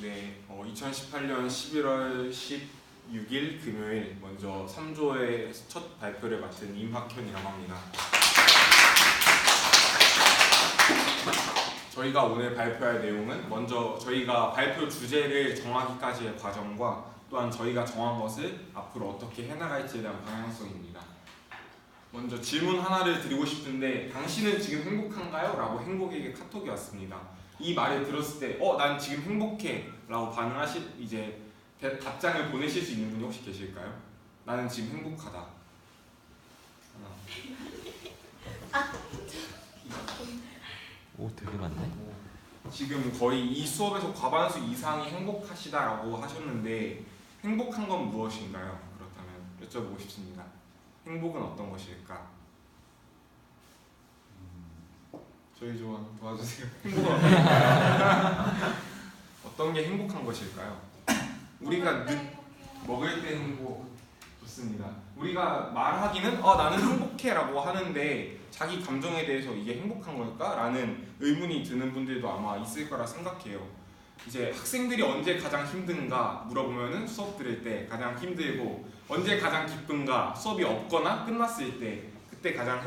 네, 2018년 11월 16일 금요일 먼저 3조의 첫 발표를 맡은 임학현이라고 합니다. 저희가 오늘 발표할 내용은 먼저 저희가 발표 주제를 정하기까지의 과정과 또한 저희가 정한 것을 앞으로 어떻게 해나갈지에 대한 방향성입니다. 먼저 질문 하나를 드리고 싶은데 당신은 지금 행복한가요? 라고 행복에게 카톡이 왔습니다. 이 말을 들었을 때 난 지금 행복해 라고 반응하실 이제 답장을 보내실 수 있는 분이 혹시 계실까요? 나는 지금 행복하다. 오, 되게 많네. 지금 거의 이 수업에서 과반수 이상이 행복하시다라고 하셨는데 행복한 건 무엇인가요? 그렇다면 여쭤보고 싶습니다. 행복은 어떤 것일까? 저희 좀 도와주세요. 행복은 어떨까요? 어떤 게 행복한 것일까요? 우리가 먹을 때 행복 좋습니다. 우리가 말하기는 나는 행복해라고 하는데 자기 감정에 대해서 이게 행복한 걸까? 라는 의문이 드는 분들도 아마 있을 거라 생각해요. 이제 학생들이 언제 가장 힘든가 물어보면은 수업 들을 때 가장 힘들고 언제 가장 기쁜가 수업이 없거나 끝났을 때 그때 가장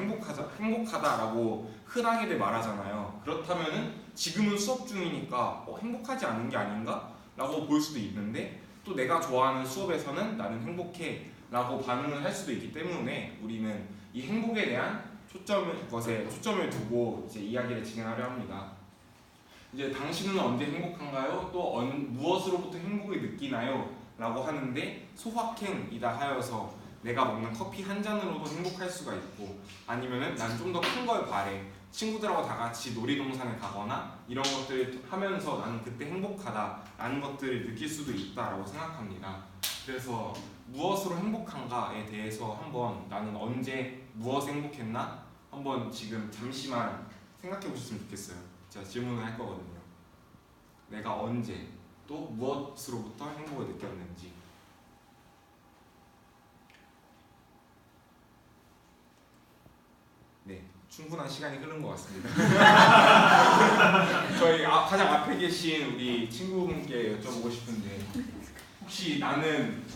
행복하다라고 흔하게들 말하잖아요. 그렇다면은 지금은 수업 중이니까 행복하지 않은 게 아닌가? 라고 볼 수도 있는데 또 내가 좋아하는 수업에서는 나는 행복해 라고 반응을 할 수도 있기 때문에 우리는 이 행복에 대한 것에 초점을 두고 이제 이야기를 진행하려 합니다. 이제 당신은 언제 행복한가요? 또 무엇으로부터 행복을 느끼나요? 라고 하는데 소확행이다 하여서 내가 먹는 커피 한 잔으로도 행복할 수가 있고 아니면은 난 좀 더 큰 걸 바래. 친구들하고 다 같이 놀이동산에 가거나 이런 것들을 하면서 나는 그때 행복하다라는 것들을 느낄 수도 있다라고 생각합니다. 그래서 무엇으로 행복한가에 대해서 한번 나는 언제 무엇에 행복했나? 한번 지금 잠시만 생각해 보셨으면 좋겠어요. 제가 질문을 할 거거든요. 내가 언제 또 무엇으로부터 행복을 느꼈는지. 네, 충분한 시간이 흐른 것 같습니다. 저희 가장 앞에 계신 우리 친구분께 여쭤보고 싶은데 혹시 나는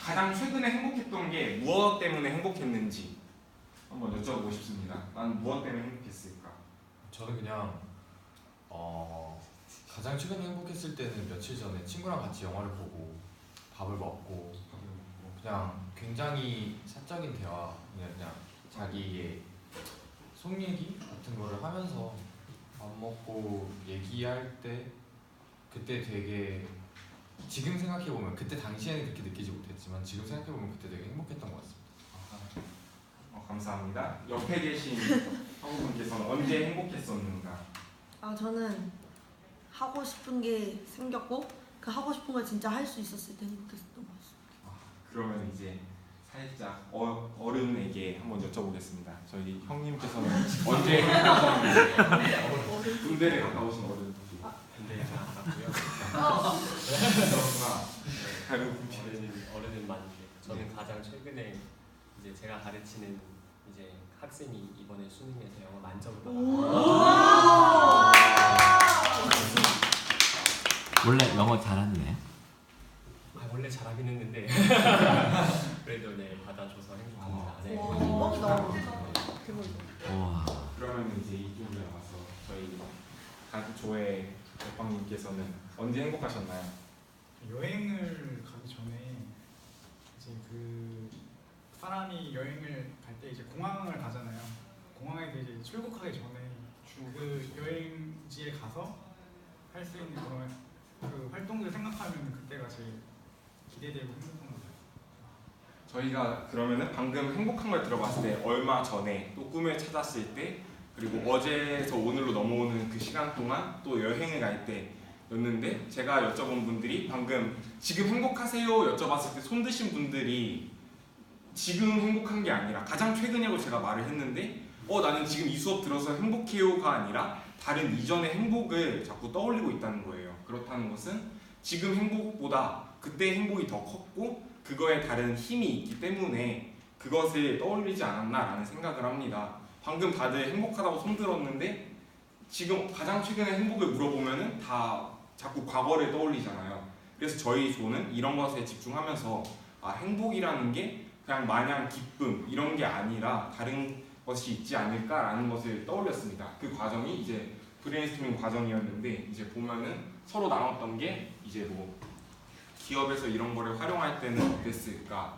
가장 최근에 행복했던 게 무엇 때문에 행복했는지 한번 여쭤보고 싶습니다. 난 무엇 때문에 행복했을까? 저는 그냥 가장 최근에 행복했을 때는 며칠 전에 친구랑 같이 영화를 보고 밥을 먹고 그냥 굉장히 사적인 대화 그냥 자기의 속 얘기 같은 거를 하면서 밥 먹고 얘기할 때 그때 되게 지금 생각해보면 그때 당시에는 그렇게 느끼지 못했지만 지금 생각해보면 그때 되게 행복했던 것 같습니다. 감사합니다. 옆에 계신 한국분께서는 언제 행복했었는가? 저는 하고 싶은 게 생겼고 그 하고 싶은 걸 진짜 할 수 있었을 때 행복했었던 것 같습니다. 그러면 이제 살짝 어른에게 한번 여쭤보겠습니다. 저희 형님께서는 언제 행복하셨는지 군대를 갔다 오신 어른. 군대에 갔고요. 어른은 많은데 저는 가장 최근에 이제 제가 가르치는 이제 학생이 이번에 수능에서 영어 만점을 받았어요. 원래 영어 잘하네. 원래 잘하긴 했는데 그래도 네 받아줘서 행복합니다. 네. 와. 그러면 이제 이쪽으로 나가서 저희 각 조의 대빵님께서는 언제 행복하셨나요? 여행을 가기 전에 이제 그 사람이 여행을 갈 때 이제 공항을 가잖아요. 공항에 이제 출국하기 전에 그 여행지에 가서 할 수 있는 그런 그 활동들 생각하면 그때가 제일 기대되고 행복한 것 같아요. 저희가 그러면은 방금 행복한 걸 들어봤을 때 얼마 전에 또 꿈을 찾았을 때 그리고 어제에서 오늘로 넘어오는 그 시간 동안 또 여행을 갈 때였는데 제가 여쭤본 분들이 방금 지금 행복하세요 여쭤봤을 때 손 드신 분들이 지금 행복한 게 아니라 가장 최근이라고 제가 말을 했는데 나는 지금 이 수업 들어서 행복해요가 아니라 다른 이전의 행복을 자꾸 떠올리고 있다는 거예요. 그렇다는 것은 지금 행복보다 그때 행복이 더 컸고 그거에 다른 힘이 있기 때문에 그것을 떠올리지 않았나라는 생각을 합니다. 방금 다들 행복하다고 손들었는데 지금 가장 최근의 행복을 물어보면은 다 자꾸 과거를 떠올리잖아요. 그래서 저희 조는 이런 것에 집중하면서 행복이라는 게 그냥 마냥 기쁨 이런 게 아니라 다른 것이 있지 않을까라는 것을 떠올렸습니다. 그 과정이 이제 브레인스토밍 과정이었는데 이제 보면은 서로 나눴던 게 이제 뭐 기업에서 이런 거를 활용할 때는 어땠을까,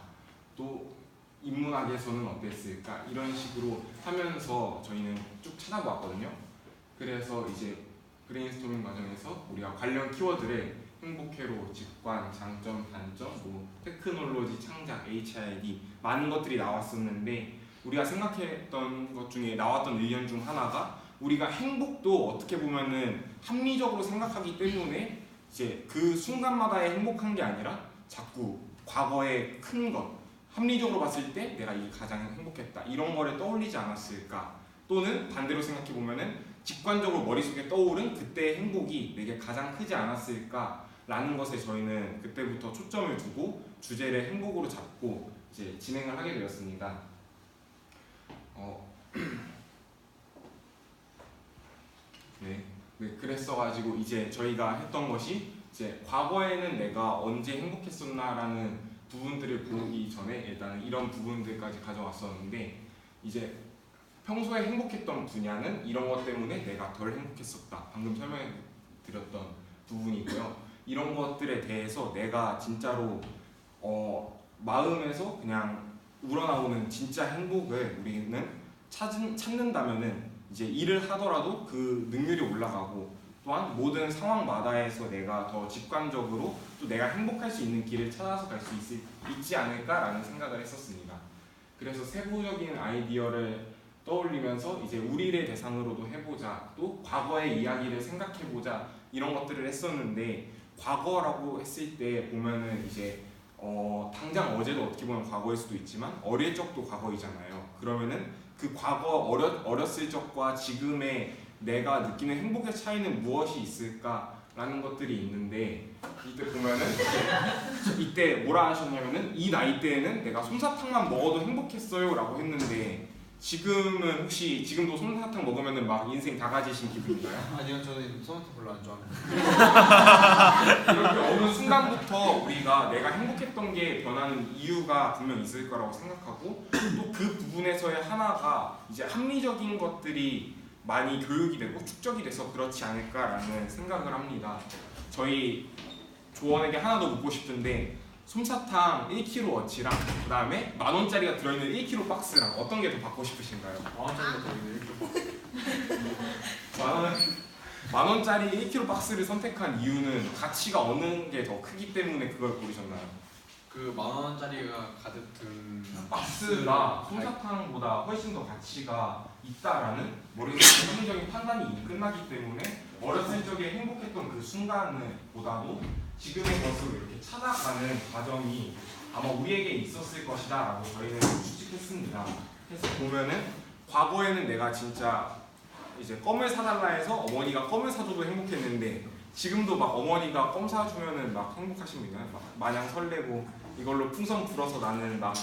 또 인문학에서는 어땠을까 이런 식으로 하면서 저희는 쭉 찾아보았거든요. 그래서 이제 브레인스토밍 과정에서 우리가 관련 키워드를 행복회로, 직관, 장점, 단점, 뭐 테크놀로지, 창작, HID 많은 것들이 나왔었는데 우리가 생각했던 것 중에 나왔던 의견 중 하나가 우리가 행복도 어떻게 보면은 합리적으로 생각하기 때문에 이제 그 순간마다의 행복한 게 아니라 자꾸 과거의 큰 것, 합리적으로 봤을 때 내가 이게 가장 행복했다 이런 거를 떠올리지 않았을까, 또는 반대로 생각해 보면은 직관적으로 머릿속에 떠오른 그때의 행복이 내게 가장 크지 않았을까라는 것에 저희는 그때부터 초점을 두고 주제를 행복으로 잡고 이제 진행을 하게 되었습니다. 네, 그랬어가지고 이제 저희가 했던 것이 이제 과거에는 내가 언제 행복했었나라는 부분들을 보기 전에 일단은 이런 부분들까지 가져왔었는데 이제 평소에 행복했던 분야는 이런 것 때문에 내가 덜 행복했었다. 방금 설명해 드렸던 부분이고요. 이런 것들에 대해서 내가 진짜로 마음에서 그냥 우러나오는 진짜 행복을 우리는 찾는다면은 이제 일을 하더라도 그 능률이 올라가고 또한 모든 상황마다에서 내가 더 직관적으로 또 내가 행복할 수 있는 길을 찾아서 갈 수 있지 않을까라는 생각을 했었습니다. 그래서 세부적인 아이디어를 떠올리면서 이제 우리를 대상으로도 해보자, 또 과거의 이야기를 생각해보자 이런 것들을 했었는데 과거라고 했을 때 보면은 이제 당장 어제도 어떻게 보면 과거일 수도 있지만 어릴 적도 과거이잖아요. 그러면은 그 과거 어렸을 적과 지금의 내가 느끼는 행복의 차이는 무엇이 있을까라는 것들이 있는데 이때 보면은 이때 뭐라 하셨냐면은 이 나이 때에는 내가 솜사탕만 먹어도 행복했어요라고 했는데 지금은 혹시 지금도 솜사탕 먹으면은 막 인생 다 가지신 기분인가요? 아니요, 저는 솜사탕 별로 안 좋아합니다. 이렇게 어느 순간부터 우리가 내가 행복했던 게 변하는 이유가 분명 있을 거라고 생각하고 또 그 부분에서의 하나가 이제 합리적인 것들이 많이 교육이 되고 축적이 돼서 그렇지 않을까라는 생각을 합니다. 저희 조원에게 하나 더 묻고 싶은데 솜사탕 1kg어치랑 그 다음에 10,000원짜리가 들어있는 1kg 박스랑 어떤 게 더 받고 싶으신가요? 10,000원짜리 들어있는 1kg 10,000원짜리 1kg 박스를 선택한 이유는 가치가 어느 게 더 크기 때문에 그걸 고르셨나요? 그 10,000원짜리가 가득 든 박스가 솜사탕보다 훨씬 더 가치가 있다라는 머릿속에 합리적인 판단이 이미 끝나기 때문에 어렸을 적에 행복했던 그 순간을 보다도 지금의 것으로 이렇게 찾아가는 과정이 아마 우리에게 있었을 것이다 라고 저희는 추측했습니다. 그래서 보면은 과거에는 내가 진짜 이제 껌을 사달라 해서 어머니가 껌을 사줘도 행복했는데 지금도 막 어머니가 껌 사주면은 막 행복하십니까? 막 마냥 설레고 이걸로 풍선 불어서 나는 막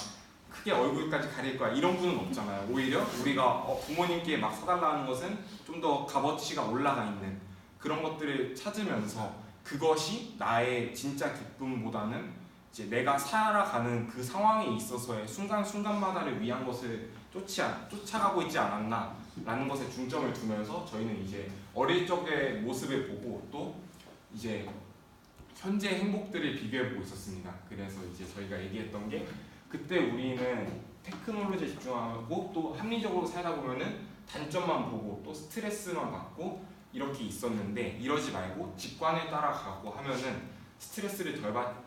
크게 얼굴까지 가릴 거야 이런 분은 없잖아요. 오히려 우리가 부모님께 막 사달라는 것은 좀 더 값어치가 올라가 있는 그런 것들을 찾으면서 그것이 나의 진짜 기쁨보다는 이제 내가 살아가는 그 상황에 있어서의 순간순간마다를 위한 것을 쫓아가고 있지 않았나라는 것에 중점을 두면서 저희는 이제 어릴 적의 모습을 보고 또 이제 현재 행복들을 비교해보고 있었습니다. 그래서 이제 저희가 얘기했던 게 그때 우리는 테크놀로지에 집중하고 또 합리적으로 살다 보면은 단점만 보고 또 스트레스만 받고 이렇게 있었는데 이러지 말고 직관을 따라가고 하면은 스트레스를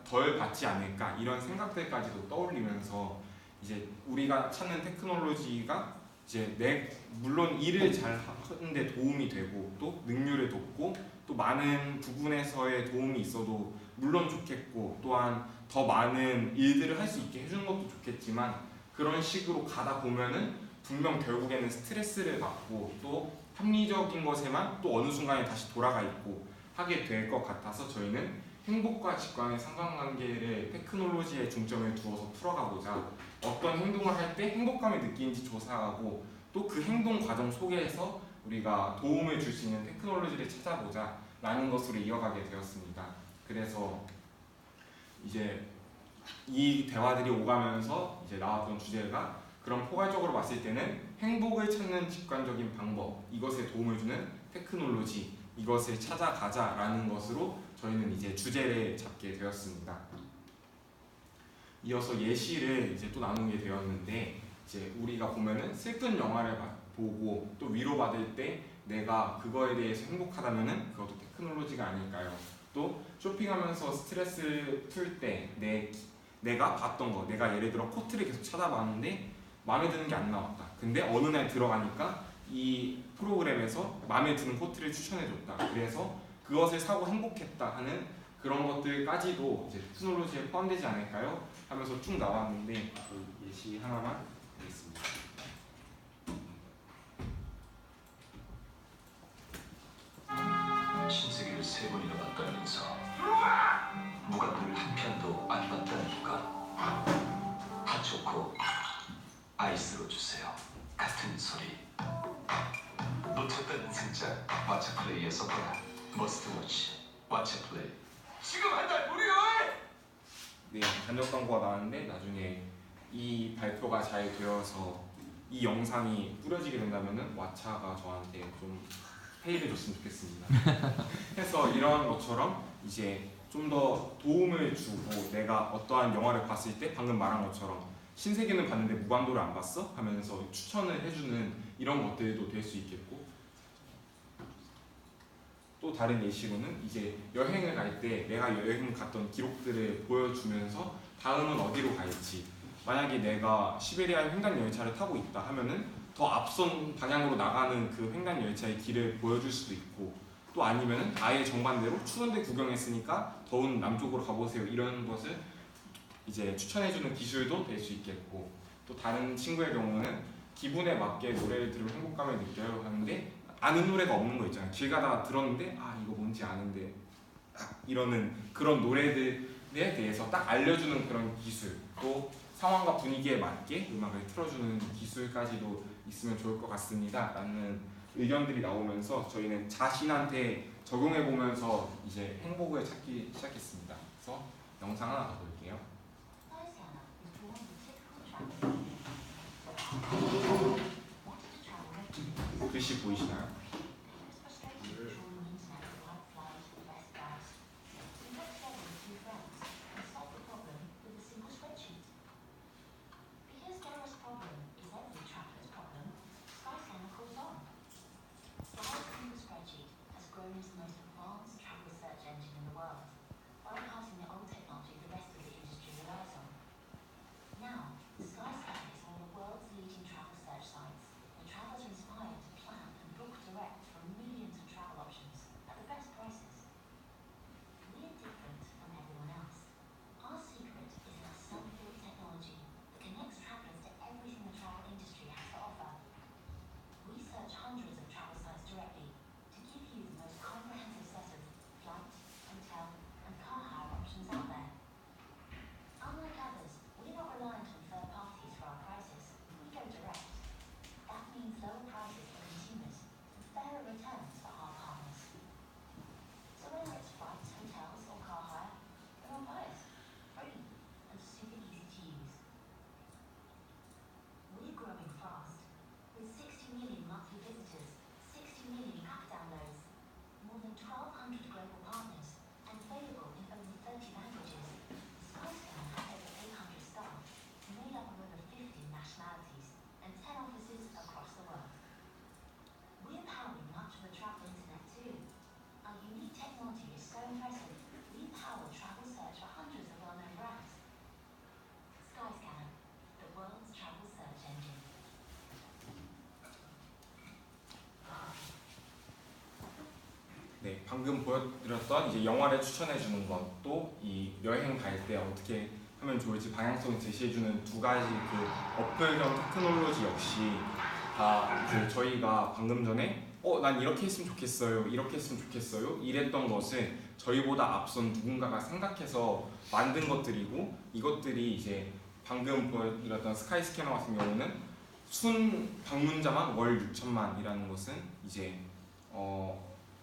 덜 받지 않을까 이런 생각들까지도 떠올리면서 이제 우리가 찾는 테크놀로지가 이제 물론 일을 잘 하는데 도움이 되고 또 능률을 돕고 또 많은 부분에서의 도움이 있어도 물론 좋겠고 또한 더 많은 일들을 할 수 있게 해주는 것도 좋겠지만 그런 식으로 가다 보면은 분명 결국에는 스트레스를 받고 또 합리적인 것에만 또 어느 순간에 다시 돌아가 있고 하게 될 것 같아서 저희는 행복과 직관의 상관관계를 테크놀로지에 중점을 두어서 풀어가보자 어떤 행동을 할 때 행복감을 느끼는지 조사하고 또 그 행동 과정 속에서 우리가 도움을 줄 수 있는 테크놀로지를 찾아보자 라는 것으로 이어가게 되었습니다. 그래서 이제 이 대화들이 오가면서 이제 나왔던 주제가 그럼 포괄적으로 봤을 때는 행복을 찾는 직관적인 방법, 이것에 도움을 주는 테크놀로지, 이것을 찾아가자라는 것으로 저희는 이제 주제를 잡게 되었습니다. 이어서 예시를 이제 또 나누게 되었는데, 이제 우리가 보면은 슬픈 영화를 보고 또 위로받을 때 내가 그거에 대해서 행복하다면은 그것도 테크놀로지가 아닐까요? 또 쇼핑하면서 스트레스를 풀 때 내가 봤던 거, 내가 예를 들어 코트를 계속 찾아봤는데 마음에 드는 게 안 나왔다. 근데 어느 날 들어가니까 이 프로그램에서 마음에 드는 코트를 추천해줬다. 그래서 그것을 사고 행복했다 하는 그런 것들까지도 이제 테크놀로지에 포함되지 않을까요? 하면서 쭉 나왔는데 그 예시 하나만 드리겠습니다. 신세계를 3번이나 봤다면서 무간도를 한 편도 안 봤다니까. 핫초코 아이스로 주세요. 같은 소리. 놓쳤다는 진짜 왓챠플레이에서 보라. 머스트워치 왓챠플레이. 지금 한 달 무료! 네, 간접 광고가 나왔는데 나중에 이 발표가 잘 되어서 이 영상이 뿌려지게 된다면은 왓챠가 저한테 좀 페이를 줬으면 좋겠습니다. 해서 이런 것처럼 이제 좀 더 도움을 주고 내가 어떠한 영화를 봤을 때 방금 말한 것처럼 신세계는 봤는데 무간도를 안 봤어? 하면서 추천을 해주는 이런 것들도 될 수 있겠고, 또 다른 예시로는 이제 여행을 갈 때 내가 여행 갔던 기록들을 보여주면서 다음은 어디로 갈지, 만약에 내가 시베리아 횡단 열차를 타고 있다 하면은 더 앞선 방향으로 나가는 그 횡단 열차의 길을 보여줄 수도 있고, 또 아니면은 아예 정반대로 추운데 구경했으니까 더운 남쪽으로 가보세요, 이런 것을 이제 추천해주는 기술도 될 수 있겠고, 또 다른 친구의 경우는 기분에 맞게 노래를 들으면 행복감을 느껴요 하는데 아는 노래가 없는 거 있잖아요. 길 가다가 들었는데 아 이거 뭔지 아는데 이러는 그런 노래들에 대해서 딱 알려주는 그런 기술, 또 상황과 분위기에 맞게 음악을 틀어주는 기술까지도 있으면 좋을 것 같습니다 라는 의견들이 나오면서 저희는 자신한테 적용해보면서 이제 행복을 찾기 시작했습니다. 그래서 영상 하나 더 볼게요. 글씨 보이시나요? 네, 방금 보여드렸던 이제 영화를 추천해주는 것도 이 여행 갈 때 어떻게 하면 좋을지 방향성을 제시해주는 두 가지 그 어플형 테크놀로지 역시 다 그 저희가 방금 전에 난 이렇게 했으면 좋겠어요, 이렇게 했으면 좋겠어요 이랬던 것을 저희보다 앞선 누군가가 생각해서 만든 것들이고, 이것들이 이제 방금 보여드렸던 스카이 스캐너 같은 경우는 순 방문자만 월 6천만이라는 것은 이제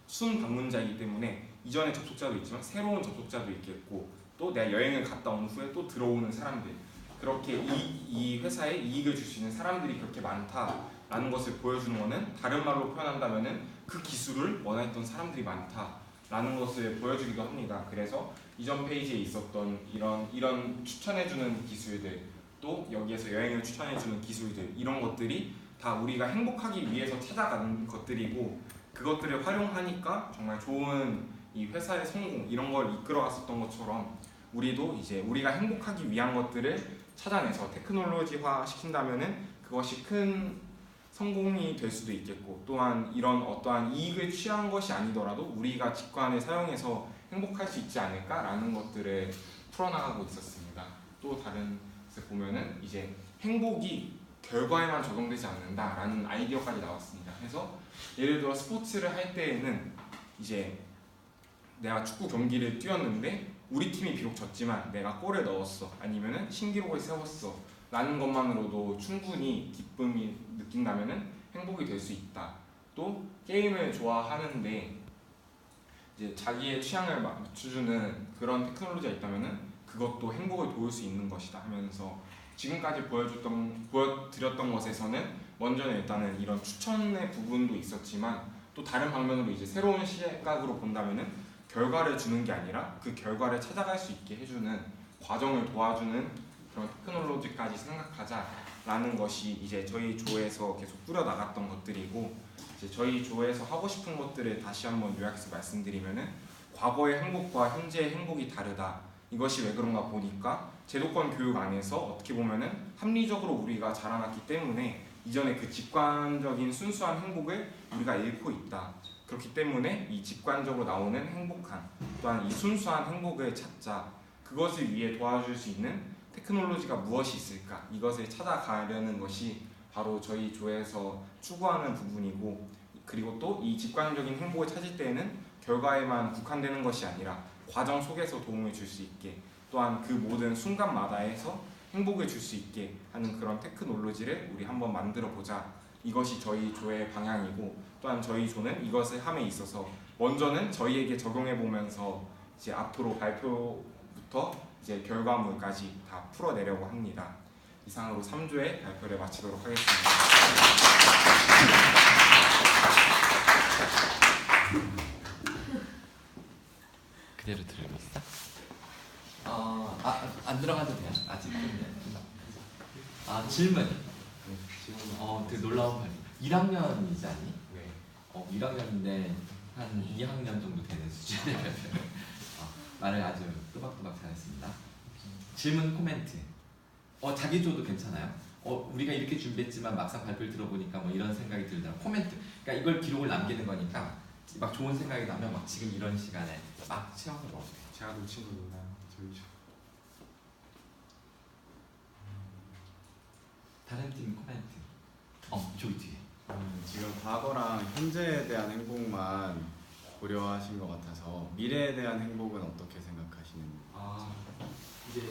순 방문자이기 때문에 이전에 접속자도 있지만 새로운 접속자도 있겠고 또 내가 여행을 갔다 온 후에 또 들어오는 사람들 그렇게 이 회사에 이익을 줄 수 있는 사람들이 그렇게 많다라는 것을 보여주는 것은 다른 말로 표현한다면은 그 기술을 원했던 사람들이 많다라는 것을 보여주기도 합니다. 그래서 이전 페이지에 있었던 이런 추천해주는 기술들 또 여기에서 여행을 추천해주는 기술들 이런 것들이 다 우리가 행복하기 위해서 찾아가는 것들이고 그것들을 활용하니까 정말 좋은 이 회사의 성공 이런 걸 이끌어갔었던 것처럼 우리도 이제 우리가 행복하기 위한 것들을 찾아내서 테크놀로지화 시킨다면은 그것이 큰 성공이 될 수도 있겠고 또한 이런 어떠한 이익을 취한 것이 아니더라도 우리가 직관을 사용해서 행복할 수 있지 않을까라는 것들을 풀어나가고 있었습니다. 또 다른 것을 보면은 이제 행복이 결과에만 적용되지 않는다라는 아이디어까지 나왔습니다. 그래서 예를 들어 스포츠를 할 때에는 이제 내가 축구 경기를 뛰었는데 우리 팀이 비록 졌지만 내가 골을 넣었어 아니면은 신기록을 세웠어 라는 것만으로도 충분히 기쁨이 느낀다면은 행복이 될 수 있다. 또 게임을 좋아하는데 이제 자기의 취향을 맞춰주는 그런 테크놀로지가 있다면은 그것도 행복을 도울 수 있는 것이다 하면서 지금까지 보여드렸던 것에서는 먼저는 일단은 이런 추천의 부분도 있었지만 또 다른 방면으로 이제 새로운 시각으로 본다면은 결과를 주는 게 아니라 그 결과를 찾아갈 수 있게 해주는 과정을 도와주는 그런 테크놀로지까지 생각하자라는 것이 이제 저희 조에서 계속 꾸려나갔던 것들이고 이제 저희 조에서 하고 싶은 것들을 다시 한번 요약해서 말씀드리면은 과거의 행복과 현재의 행복이 다르다. 이것이 왜 그런가 보니까 제도권 교육 안에서 어떻게 보면은 합리적으로 우리가 자라났기 때문에 이전에 그 직관적인 순수한 행복을 우리가 잃고 있다. 그렇기 때문에 이 직관적으로 나오는 행복한 또한 이 순수한 행복을 찾자 그것을 위해 도와줄 수 있는 테크놀로지가 무엇이 있을까 이것을 찾아가려는 것이 바로 저희 조에서 추구하는 부분이고 그리고 또 이 직관적인 행복을 찾을 때에는 결과에만 국한되는 것이 아니라 과정 속에서 도움을 줄 수 있게 또한 그 모든 순간마다에서 행복을 줄 수 있게 하는 그런 테크놀로지를 우리 한번 만들어 보자. 이것이 저희 조의 방향이고 또한 저희 조는 이것을 함에 있어서 먼저는 저희에게 적용해 보면서 이제 앞으로 발표부터 이제 결과물까지 다 풀어내려고 합니다. 이상으로 3조의 발표를 마치도록 하겠습니다. 그대로 들고 있어? 안 들어가도 돼요. 아직 질문. 되게 놀라운 말. 1학년이지 않니? 네. 1학년인데 한 2학년 정도 되는 수준의 발표를 말을 아주 또박또박 잘했습니다. 질문 코멘트. 자기 줘도 괜찮아요. 우리가 이렇게 준비했지만 막상 발표를 들어보니까 뭐 이런 생각이 들더라. 코멘트. 그러니까 이걸 기록을 남기는 거니까 막 좋은 생각이 나면 막 지금 이런 시간에 막 채워서 넣어도 돼요. 제가 놓친 거 있나요? 저희 조. 다른 팀 코멘트. 저기 뒤에. 지금 과거랑 현재에 대한 행복만 고려하신 것 같아서 미래에 대한 행복은 어떻게 생각하시는지? 이제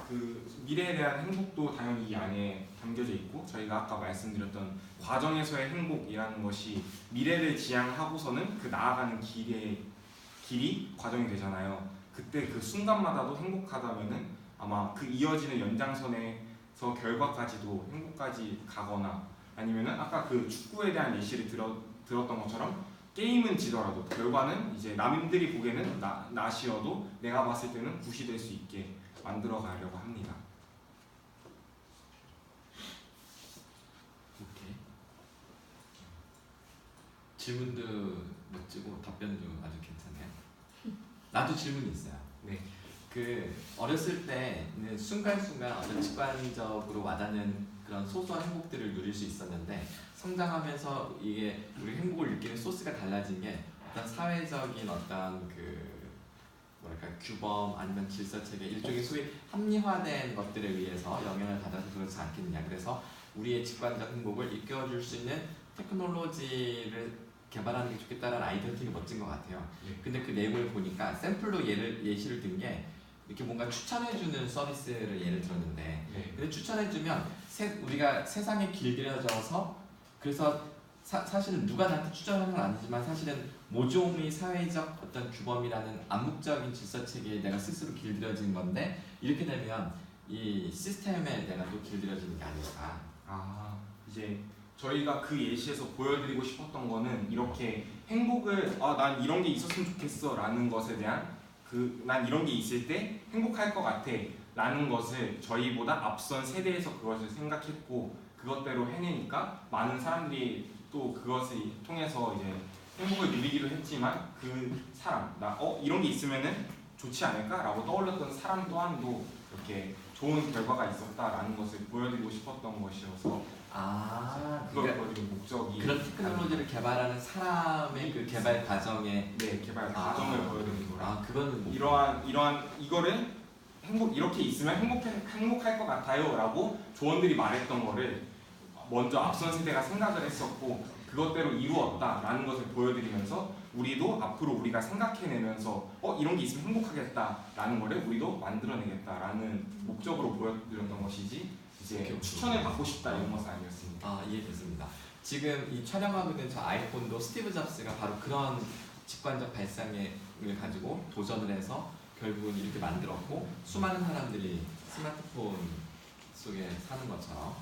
그 미래에 대한 행복도 당연히 이 안에 담겨져 있고 저희가 아까 말씀드렸던 과정에서의 행복이라는 것이 미래를 지향하고서는 그 나아가는 길이 과정이 되잖아요. 그때 그 순간마다도 행복하다면은 아마 그 이어지는 연장선에서 결과까지도 행복까지 가거나 아니면은 아까 그 축구에 대한 예시를 들었던 것처럼 게임은 지더라도 결과는 이제 남들이 보기에는 나시어도 내가 봤을 때는 굿이 될 수 있게 만들어 가려고 합니다. 오케이. 질문도 멋지고 답변도 아주 괜찮아요. 나도 질문이 있어요. 네. 그 어렸을 때는 순간순간 어떤 직관적으로 와닿는 그런 소소한 행복들을 누릴 수 있었는데 성장하면서 이게 우리 행복을 느끼는 소스가 달라진 게 어떤 사회적인 어떤 그 뭐랄까 규범 아니면 질서 체계 일종의 소위 합리화된 것들에 의해서 영향을 받아서 그렇지 않겠느냐. 그래서 우리의 직관적 행복을 이끌어줄 수 있는 테크놀로지를 개발하는 게 좋겠다라는 아이디어 되게 멋진 것 같아요. 네. 근데 그 내용을 보니까 샘플로 예시를 든 게 이렇게 뭔가 추천해주는 서비스를 예를 들었는데 네. 근데 추천해주면 우리가 세상에 길들여져서 그래서 사실은 누가 나한테 추천하는 건 아니지만 사실은 모종의 사회적 어떤 규범이라는 암묵적인 질서 체계에 내가 스스로 길들여진 건데 이렇게 되면 이 시스템에 내가 또 길들여지는 게 아닐까. 아, 이제 저희가 그 예시에서 보여드리고 싶었던 거는 이렇게 행복을 난 이런 게 있었으면 좋겠어 라는 것에 대한 난 이런 게 있을 때 행복할 것 같아 라는 것을 저희보다 앞선 세대에서 그것을 생각했고 그것대로 해내니까 많은 사람들이 또 그것을 통해서 이제 행복을 누리기도 했지만 그 사람 이런 게 있으면은 좋지 않을까 라고 떠올렸던 사람 또한도 이렇게 좋은 결과가 있었다라는 것을 보여드리고 싶었던 것이어서 그걸 그러니까 보여드린 목적이 그런 테크놀로지를 개발하는 사람의 그 개발 과정에 개발 과정을 보여드린 거라 그거는 뭐 이러한 이거를 이렇게 있으면 행복할 것 같아요라고 조언들이 말했던 거를 먼저 앞선 세대가 생각을 했었고 그것대로 이루었다라는 것을 보여드리면서 우리도 앞으로 우리가 생각해내면서 이런 게 있으면 행복하겠다라는 거를 우리도 만들어내겠다라는 목적으로 보여드렸던 것이지 이제 추천을 받고 싶다 이런 것은 아니었습니다. 이해됐습니다. 지금 이 촬영하고 있는 저 아이폰도 스티브 잡스가 바로 그런 직관적 발상을 가지고 도전을 해서 결국은 이렇게 만들었고 수많은 사람들이 스마트폰 속에 사는 것처럼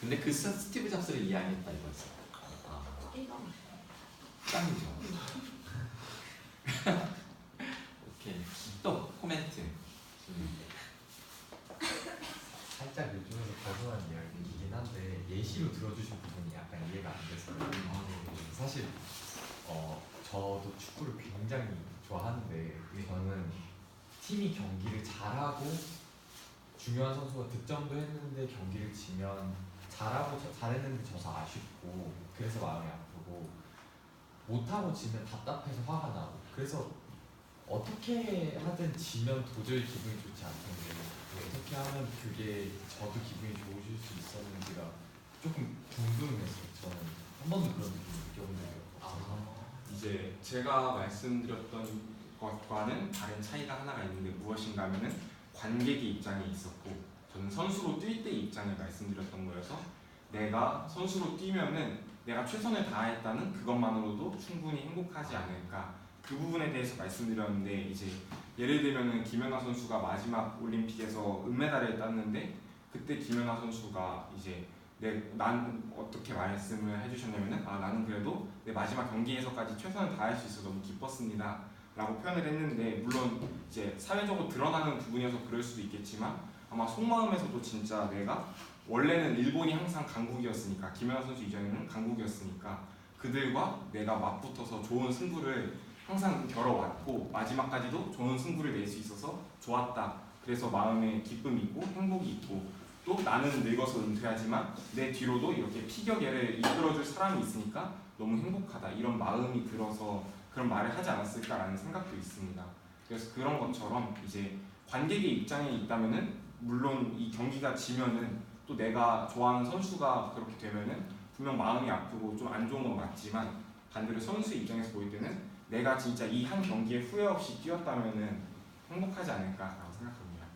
근데 그 스티브 잡스를 이해하겠다 이거였어요. 짱이죠. 오케이. 또 코멘트. 살짝 요즘에서 벗어난 이야기이긴 한데 예시로 들어주신 부분이 약간 이해가 안 됐어요. 사실 저도 축구를 굉장히 좋아하는데 저는 팀이 경기를 잘하고 중요한 선수가 득점도 했는데 경기를 지면 잘했는데 져서 아쉽고 그래서 마음이 아프고 못하고 지면 답답해서 화가 나고 그래서 어떻게 하든 지면 도저히 기분이 좋지 않던데 어떻게 하면 그게 저도 기분이 좋으실 수 있었는지가 조금 궁금했어요. 저는 한 번도 그런 느낌을 느껴본 적이 없어서 이제 제가 말씀드렸던 것과는 다른 차이가 하나가 있는데 무엇인가 하면은 관객의 입장에 있었고 저는 선수로 뛸 때 입장을 말씀드렸던 거여서 내가 선수로 뛰면은 내가 최선을 다했다는 그것만으로도 충분히 행복하지 않을까 그 부분에 대해서 말씀드렸는데 이제 예를 들면은 김연아 선수가 마지막 올림픽에서 은메달을 땄는데 그때 김연아 선수가 이제 난 어떻게 말씀을 해주셨냐면은 나는 그래도 내 마지막 경기에서까지 최선을 다할 수 있어서 너무 기뻤습니다 라고 표현을 했는데 물론 이제 사회적으로 드러나는 부분이어서 그럴 수도 있겠지만 아마 속마음에서도 진짜 내가 원래는 일본이 항상 강국이었으니까 김연아 선수 이전에는 강국이었으니까 그들과 내가 맞붙어서 좋은 승부를 항상 겨뤄왔고 마지막까지도 좋은 승부를 낼 수 있어서 좋았다. 그래서 마음에 기쁨이 있고 행복이 있고 또 나는 늙어서 은퇴하지만 내 뒤로도 이렇게 피겨계를 이끌어줄 사람이 있으니까 너무 행복하다. 이런 마음이 들어서 그런 말을 하지 않았을까라는 생각도 있습니다. 그래서 그런 것처럼 이제 관객의 입장에 있다면은 물론 이 경기가 지면은 또 내가 좋아하는 선수가 그렇게 되면은 분명 마음이 아프고 좀 안 좋은 건 맞지만 반대로 선수의 입장에서 보일 때는 내가 진짜 이 한 경기에 후회 없이 뛰었다면은 행복하지 않을까라고 생각합니다.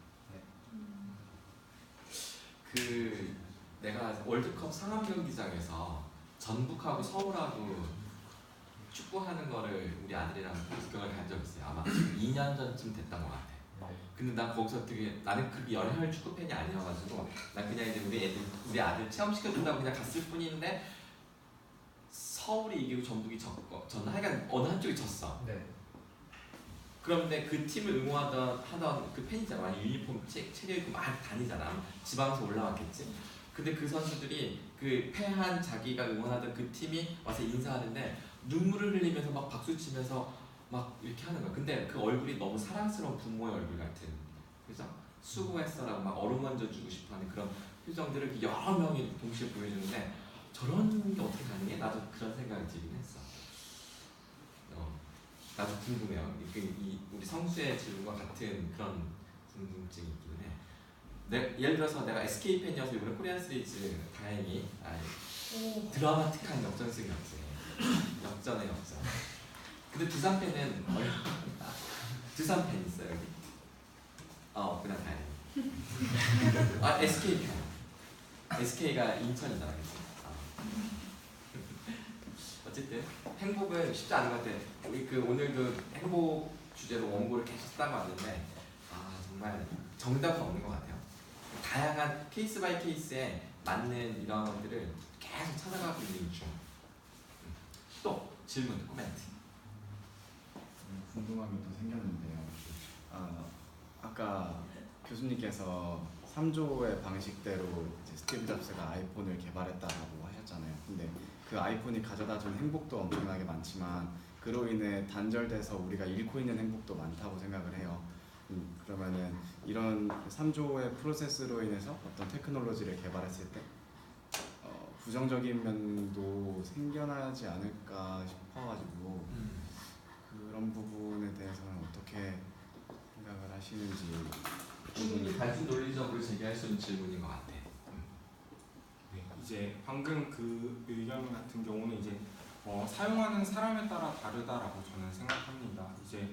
그 내가 월드컵 상암 경기장에서 전북하고 서울하고 축구하는 거를 우리 아들이랑 구경을 간 적이 있어요. 아마 2년 전쯤 됐던 것 같아. 근데 난 거기서 되게 나는 그렇게 열혈 축구 팬이 아니어가지고 난 그냥 이제 우리 아들 체험시켜준다고 그냥 갔을 뿐인데 서울이 이기고 전북이 졌고 저는 하여간 어느 한쪽이 졌어. 네. 그런데 그 팀을 하던 그 팬이잖아. 유니폼 차려입고 막 다니잖아. 지방에서 올라왔겠지. 근데 그 선수들이 그 패한 자기가 응원하던 그 팀이 와서 인사하는데 눈물을 흘리면서 막 박수 치면서 막 이렇게 하는 거야. 근데 그 얼굴이 너무 사랑스러운 부모의 얼굴 같은. 그죠? 수고했어라고 막 어루만져 주고 싶어하는 그런 표정들을 여러 명이 동시에 보여주는데 저런 게 어떻게 가능해? 나도 그런 생각이 들긴 했어. 나도 궁금해요. 우리 성수의 질문과 같은 그런 궁금증이 있긴 해. 예를 들어서 내가 SK 팬이어서 이번에 코리안 시리즈 다행히 드라마틱한 역전승이었지. 역전의 역전. 근데 두산 팬은 두산 팬 있어요 여기. 그냥 가야 돼. SK 편. SK가 인천이잖아, 그치? 어쨌든 행복은 쉽지 않은 것 같아. 우리 오늘도 행복 주제로 원고를 계속 쓰다가 왔는데 정말 정답은 없는 것 같아요. 다양한 케이스 바이 케이스에 맞는 이런 것들을 계속 찾아가고 있는 중. 또 질문, 코멘트. 궁금한 게 또 생겼는데요. 아까 교수님께서 3조의 방식대로 이제 스티브 잡스가 아이폰을 개발했다라고 하셨잖아요. 근데 그 아이폰이 가져다준 행복도 엄청나게 많지만 그로 인해 단절돼서 우리가 잃고 있는 행복도 많다고 생각을 해요. 그러면은 이런 3조의 프로세스로 인해서 어떤 테크놀로지를 개발했을 때 부정적인 면도 생겨나지 않을까 싶어가지고 그런 부분에 대해서는 어떻게 생각을 하시는지. 충분히 단순 논리적으로 제기할 수 있는 질문인 것 같아. 네, 이제 방금 그 의견 같은 경우는 이제 사용하는 사람에 따라 다르다라고 저는 생각합니다. 이제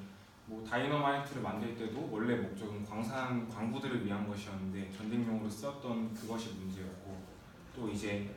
뭐 다이너마이트를 만들 때도 원래 목적은 광부들을 위한 것이었는데 전쟁용으로 쓰였던 그것이 문제였고, 또 이제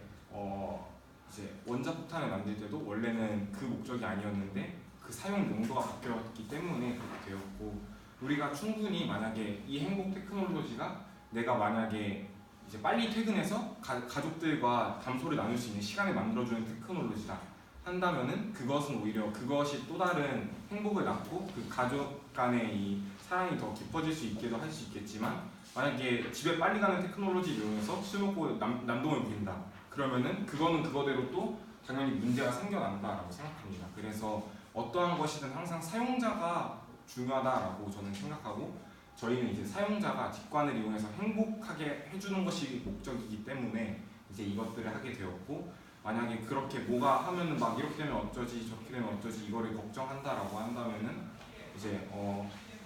원자폭탄을 만들 때도 원래는 그 목적이 아니었는데 그 사용 용도가 바뀌었기 때문에 그렇게 되었고, 우리가 충분히 만약에 이 행복 테크놀로지가 내가 만약에 이제 빨리 퇴근해서 가족들과 담소를 나눌 수 있는 시간을 만들어주는 테크놀로지다 한다면은 그것은 오히려 그것이 또 다른 행복을 낳고 그 가족 간의 이 사랑이 더 깊어질 수 있게도 할 수 있겠지만, 만약에 집에 빨리 가는 테크놀로지를 이용해서 술 먹고 난동을 부린다 그러면은 그거는 그거대로 또 당연히 문제가 생겨난다라고 생각합니다. 그래서 어떠한 것이든 항상 사용자가 중요하다라고 저는 생각하고, 저희는 이제 사용자가 직관을 이용해서 행복하게 해주는 것이 목적이기 때문에 이제 이것들을 하게 되었고, 만약에 그렇게 뭐가 하면은 막 이렇게 되면 어쩌지 저렇게 되면 어쩌지 이거를 걱정한다라고 한다면은 이제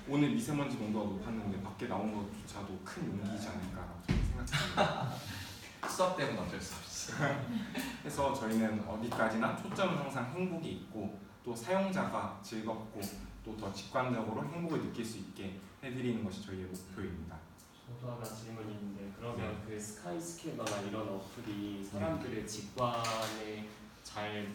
오늘 미세먼지 농도가 높았는데 밖에 나온 것조차도 큰 용기이지 않을까라고 저는 생각합니다. 수업 때문에 어쩔 수 없이. 그래서 저희는 어디까지나 초점은 항상 행복에 있고, 또 사용자가 즐겁고 또 더 직관적으로 행복을 느낄 수 있게 해드리는 것이 저희의 목표입니다. 저도 하나 질문이 있는데, 그러면 그 스카이스캐너나 이런 어플이 사람들의 직관을 잘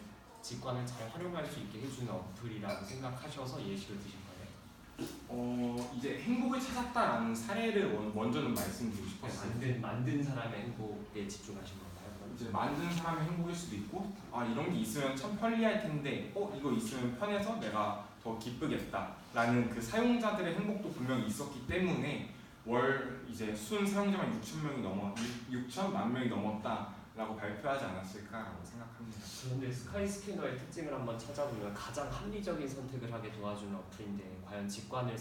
활용할 수 있게 해주는 어플이라고 생각하셔서 예시를 드신 거예요? 이제 행복을 찾았다라는 사례를 먼저는 말씀드리고 싶었어요. 만든 사람의 행복에 집중하신 건가요? 그럼? 이제 만든 사람의 행복일 수도 있고, 이런 게 있으면 참 편리할 텐데 이거 있으면 편해서 내가 더 기쁘겠다라는 그 사용자들의 행복도 분명히 있었기 때문에 월 이제 순 사용자만 6천만 명이 넘었다라고 발표하지 않았을까라고 생각합니다. 그런데 스카이스캐너의 특징을 한번 찾아보면 가장 합리적인 선택을 하게 도와주는 어플인데, 과연 직관을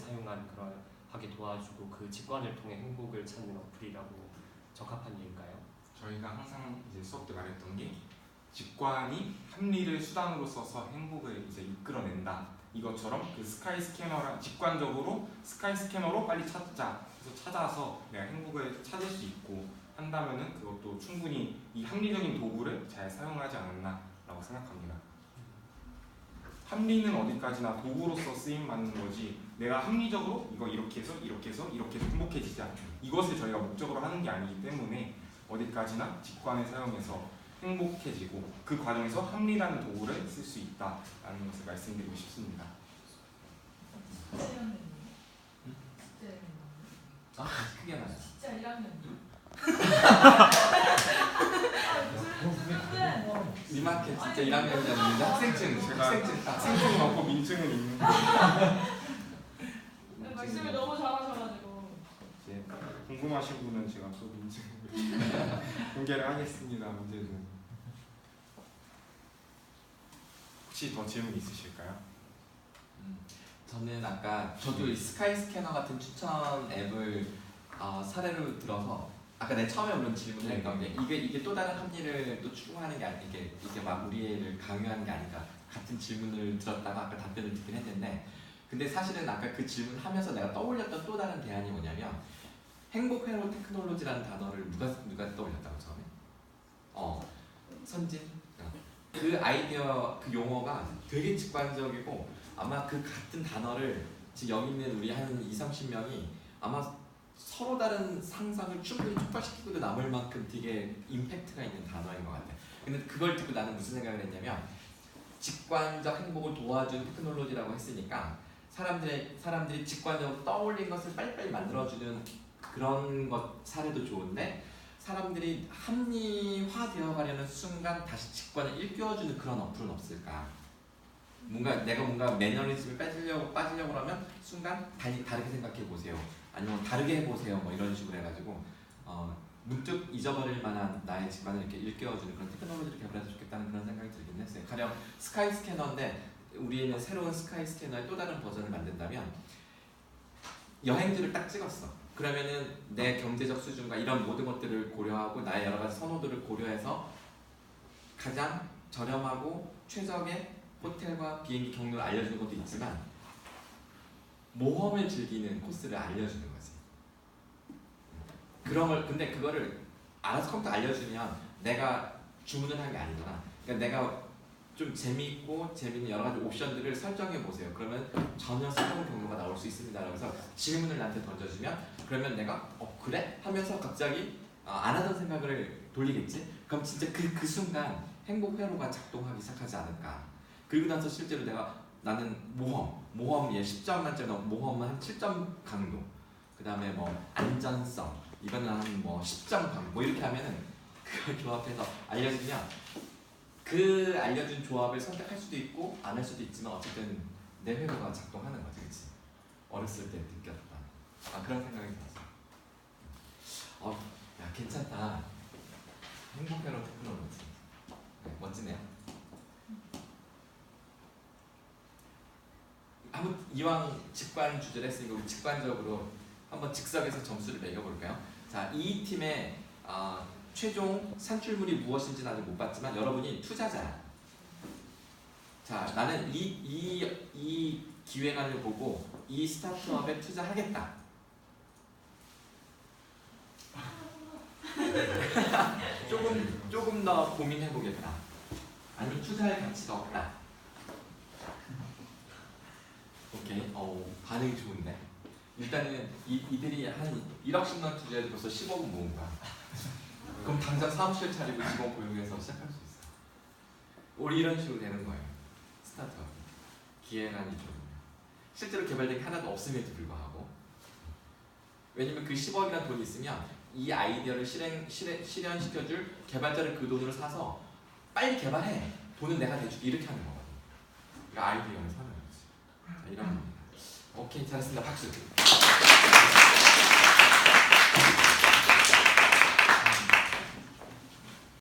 하게 도와주고 그 직관을 통해 행복을 찾는 어플이라고 적합한 예일까요? 저희가 항상 이제 수업 때 말했던 게, 직관이 합리를 수단으로 써서 행복을 이제 이끌어낸다. 이것처럼 그 스카이스캐너랑 직관적으로 스카이스캐너로 빨리 찾자. 그래서 찾아서 내가 행복을 찾을 수 있고 한다면은 그것도 충분히 이 합리적인 도구를 잘 사용하지 않았나라고 생각합니다. 합리는 어디까지나 도구로서 쓰임 받는 거지, 내가 합리적으로 이거 이렇게 해서 행복해지자 이것을 저희가 목적으로 하는 게 아니기 때문에 어디까지나 직관을 사용해서 행복해지고 그 과정에서 합리라는 도구를 쓸 수 있다라는 것을 말씀드리고 싶습니다. 크게 말해. 진짜 1학년이. 니마켓 진짜 1학년이었는데 학생증 학생증은 없고 민증은 있는데 말씀을 너무 잘하셔가지고. 이제 궁금하신 분은 제가 또 민증을 공개를 하겠습니다. 언제든. 혹시 더 질문 있으실까요? 저는 아까 저도 이 스카이스캐너 같은 추천 앱을 사례로 들어서 아까 내 처음에 물론 질문했던 게 이게 또 다른 합리를 또 추구하는 게 아니 이게 막 우리를 강요하는 게 아닌가 같은 질문을 들었다가 아까 답변을 듣긴 했는데, 근데 사실은 아까 그 질문하면서 내가 떠올렸던 또 다른 대안이 뭐냐면 행복 회로 테크놀로지라는 단어를 누가 떠올렸다고 처음에? 선진? 그 아이디어 그 용어가 되게 직관적이고, 아마 그 같은 단어를 지금 여기 있는 우리 한 20-30명이 아마 서로 다른 상상을 충분히 촉발시키고도 남을 만큼 되게 임팩트가 있는 단어인 것 같아. 근데 그걸 듣고 나는 무슨 생각을 했냐면 직관적 행복을 도와주는 테크놀로지라고 했으니까 사람들이 직관적으로 떠올린 것을 빨리빨리 만들어주는 그런 것 사례도 좋은데 사람들이 합리화되어 가려는 순간 다시 직관을 일깨워주는 그런 어플은 없을까? 내가 뭔가 매너리즘을 빠지려고 하면 순간 다르게 생각해 보세요. 아니면 다르게 해보세요. 뭐 이런 식으로 해가지고 문득 잊어버릴 만한 나의 직관을 이렇게 일깨워주는 그런 테크놀로지를 개발해서 좋겠다는 그런 생각이 들긴 했어요. 가령 스카이 스캐너인데 우리는 새로운 스카이 스캐너의 또 다른 버전을 만든다면 여행지를 딱 찍었어. 그러면은 내 경제적 수준과 이런 모든 것들을 고려하고 나의 여러 가지 선호도를 고려해서 가장 저렴하고 최적의 호텔과 비행기 경로를 알려주는 것도 있지만 모험을 즐기는 코스를 알려주는 거지. 근데 그거를 알아서 컴퓨터 알려주면 내가 주문을 한 게 아니잖아. 그러니까 내가 좀 재미있고 재미있는 여러 가지 옵션들을 설정해 보세요. 그러면 전혀 새로운 경로가 나올 수 있습니다. 그래서 질문을 나한테 던져주면 그러면 내가 그래? 하면서 갑자기 안 하던 생각을 돌리겠지? 그럼 진짜 그 순간 행복 회로가 작동하기 시작하지 않을까. 그리고 나서 실제로 나는 모험 10점 만점에 모험은 한 7점 강도, 그 다음에 뭐 안전성 이거는 한 뭐 10점 강도 뭐 이렇게 하면은 그걸 조합해서 알려주면 그 알려준 조합을 선택할 수도 있고 안 할 수도 있지만 어쨌든 내 회로가 작동하는 거지, 그치? 어렸을 때 느꼈다. 그런 생각이 들었어. 야 괜찮다. 행복 회로 테크놀로지. 네, 멋지네요. 한번 이왕 직관 주제를 했으니까 우리 직관적으로 한번 즉석에서 점수를 매겨볼까요? 자, 이 팀의 최종 산출물이 무엇인지는 아직 못 봤지만 여러분이 투자자야. 자, 나는 이 기획안을 보고 이 스타트업에 투자하겠다. 조금 더 고민해보겠다. 아니면 투자할 가치가 없다. 오케이, 반응이 좋은데. 일단은 이들이 한 1억씩 만 투자해도 벌써 10억은 모은 거야. 그럼 당장 사무실 차리고 직원 고용해서 시작할 수 있어. 우리 이런 식으로 되는 거예요. 스타트업 기획안이 좋으면 실제로 개발된 게 하나도 없음에도 불구하고. 왜냐면 그 10억이라는 돈이 있으면 이 아이디어를 실현시켜줄 개발자를 그 돈으로 사서 빨리 개발해. 돈은 내가 대줄게. 이렇게 하는 거거든. 그러니까 아이디어를 사는 거지. 자, 이런 겁니다. 오케이, 잘했습니다. 박수.